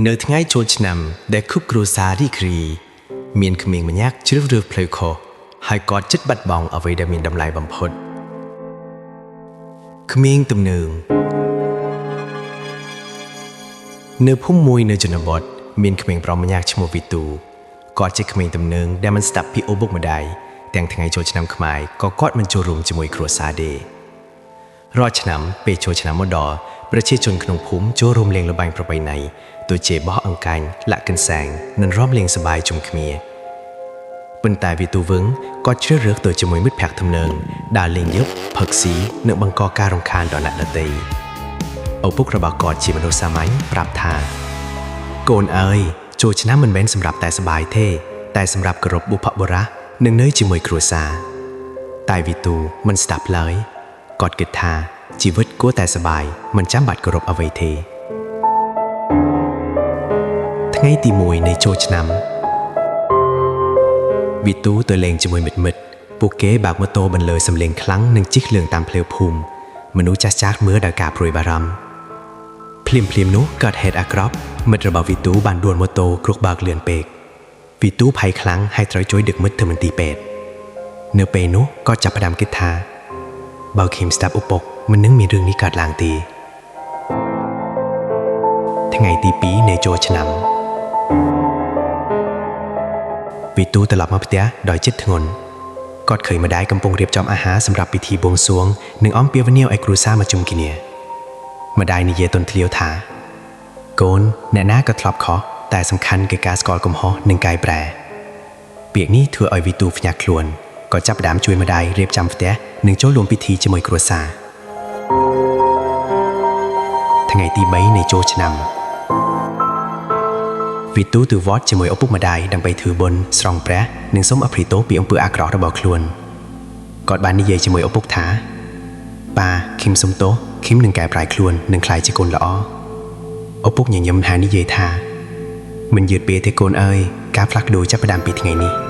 Nơiថ្ងៃចូលឆ្នាំដែលខុបគ្រួសាររីករាយមានក្មេងម្នាក់ជ្រើសរើសផ្លូវខុសហើយក៏ចិត្តបាត់បង់អ្វីដែលមានតម្លៃបំផុតក្មេងទំនើងនៅភូមិមួយនៅជនបទមានក្មេងប្រុសម្នាក់ឈ្មោះវីទូគាត់ជាក្មេងទំនើងដែលមិនស្ដាប់ពីឪពុកម្ដាយទាំងថ្ងៃចូលឆ្នាំខ្មែរក៏គាត់មិនចូលរួមជាមួយគ្រួសារទេរាល់ឆ្នាំពេលចូលឆ្នាំមកដល់ប្រជាជនក្នុងភូមិចូលរួមលេងល្បែងប្រពៃណីដូចជាបោះអង្កាញ់លាក់កន្សែងនិងរាំលេងសប្បាយជុំគ្នាប៉ុន្តែវីទូវឹងគាត់ជ្រើសរើសទៅជាមួយមិត្តភក្តិទំនើងដើរលេងយប់ផឹកស៊ីនិងបង្កការរំខានដល់អ្នកដទៃឪពុករបស់គាត់ជាមនុស្សសាមញ្ញប្រាប់ថាកូនអើយចូលឆ្នាំមិនមែនសម្រាប់តែសប្បាយទេតែសម្រាប់គោរពបុព្វបុរសនិងនៅជាមួយគ្រួសារតែវីទូមិនស្ដាប់ឡើយគាត់គិតថាជីវិតគួរតែសប្បាយមិនចាំបាច់គោរពអ្វីទេថ្ងៃទី1នៃចូលឆ្នាំវីទូទៅលេងជាមួយមិត្តពួកគេបើកម៉ូតូបន្លឺសំឡេងខ្លាំងនិងជិះលឿនតាមផ្លូវភូមិមនុស្សចាស់ៗមើលដោយការព្រួយបារម្ភភ្លាមនោះកើតហេតុអាក្រក់មិត្តរបស់វីទូបានដួលម៉ូតូគ្រោះបើកលឿនពេកវីទូភ័យខ្លាំងហើយត្រូវជួយដឹកមិត្តទៅមន្ទីរពេទ្យនៅពេលនោះគាត់ចាប់ផ្ដើមគិតថាបើឃើញស្ដាប់ឪពុកមិននឹងមានរឿងនេះកើតឡើងទេថ្ងៃទី2នៃចូលឆ្នាំវីទូត្រឡប់មកផ្ទះដោយចិត្តធ្ងន់គាត់ឃើញម្ដាយកំពុងរៀបចំអាហារសម្រាប់ពិធីបួងសួងនិងអំពាវនាវឲ្យគ្រួសារមកជុំគ្នាម្ដាយនិយាយទន់ភ្លាវថាកូនអ្នកណាក៏ធ្លាប់ខុសតែសំខាន់គឺការស្គាល់កំហុសនិងកែប្រែពាក្យនេះធ្វើឲ្យវីទូភ្ញាក់ខ្លួនក៏ចាប់ផ្ដើមជួយម្ដាយរៀបចំផ្ទះនិងចូលរួមពិធីជាមួយគ្រួសារថ្ងៃទី3នៃចូលឆ្នាំវីទូទៅវត្តជាមួយឪពុកម្ដាយដើម្បីធ្វើបុណ្យស្រង់ព្រះនិងសូមអភ័យទោសពីអំពើអាក្រក់របស់ខ្លួនគាត់បាននិយាយជាមួយឪពុកថាប៉ាឃីមសុំទោសឃីមនឹងកែប្រែខ្លួននិងក្លាយជាកូនល្អឪពុកញញឹមហើយនិយាយថាមិនយឺតពេលទេកូនអើយការផ្លាស់ប្ដូរចាប់ផ្ដើមពីថ្ងៃនេះ